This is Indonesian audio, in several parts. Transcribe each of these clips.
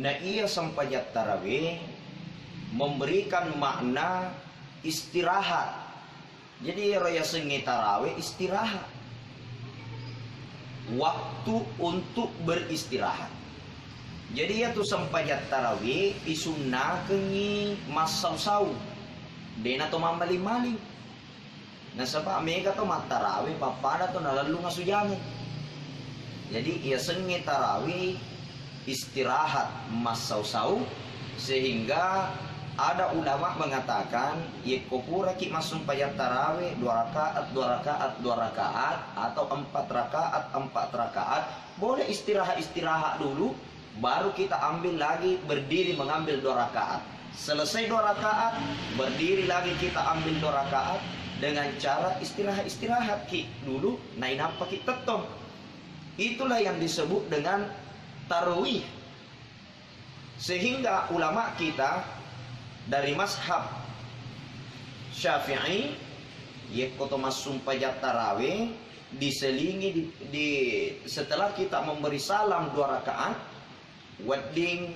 Nah ia sampajat tarawih memberikan makna istirahat. Jadi raya sengi tarawih istirahat, waktu untuk beristirahat. Jadi ya tu sampajat tarawih isunna kengi masau-sau dena to mamali-mali. Nah sebab mega to matarawih papada to nalalu ngasujangan. Jadi ia sengi tarawih istirahat masau-sau, sehingga ada ulama mengatakan ye kopura ki masum payat tarawih 2 rakaat 2 rakaat 2 rakaat atau 4 rakaat 4 rakaat, boleh istirahat dulu baru kita ambil lagi berdiri mengambil 2 rakaat. Selesai 2 rakaat berdiri lagi kita ambil 2 rakaat dengan cara istirahat ki dulu naik apa ki tetong. Itulah yang disebut dengan tarawih. Sehingga ulama kita dari mazhab Syafi'i yekoto masum pajat tarawih diselingi setelah kita memberi salam 2 rakaat wedding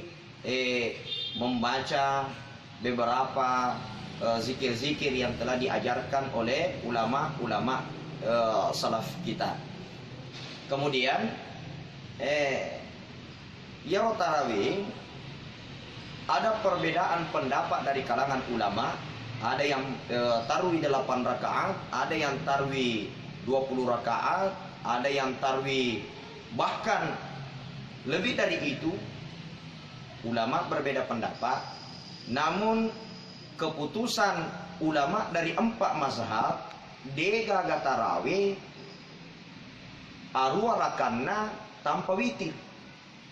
membaca beberapa zikir-zikir yang telah diajarkan oleh ulama-ulama salaf kita. Kemudian ya tarawih ada perbedaan pendapat dari kalangan ulama. Ada yang tarwi 8 rakaat, ada yang tarwi 20 rakaat, ada yang tarwi bahkan lebih dari itu. Ulama berbeda pendapat. Namun keputusan ulama dari 4 mazhab degaga tarawih arwa rakana tanpa witir.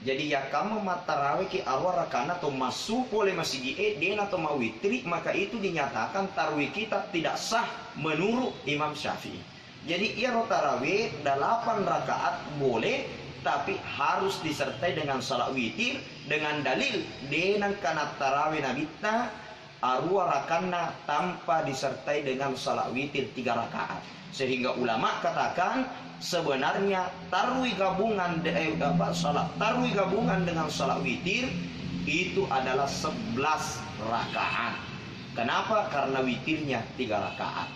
Jadi ya kamu matarawih ki arwa rakana atau masuk oleh masjid dena atau mawitri, maka itu dinyatakan tarawih kita tidak sah menurut Imam Syafi'i. Jadi ia tarawih 8 rakaat boleh, tapi harus disertai dengan salat witir dengan dalil dengan kana tarawih nabita arwa rakana tanpa disertai dengan salat witir 3 rakaat. Sehingga ulama katakan sebenarnya tarwi gabungan tarwi gabungan dengan salat witir itu adalah 11 rakaat. Kenapa? Karena witirnya 3 rakaat.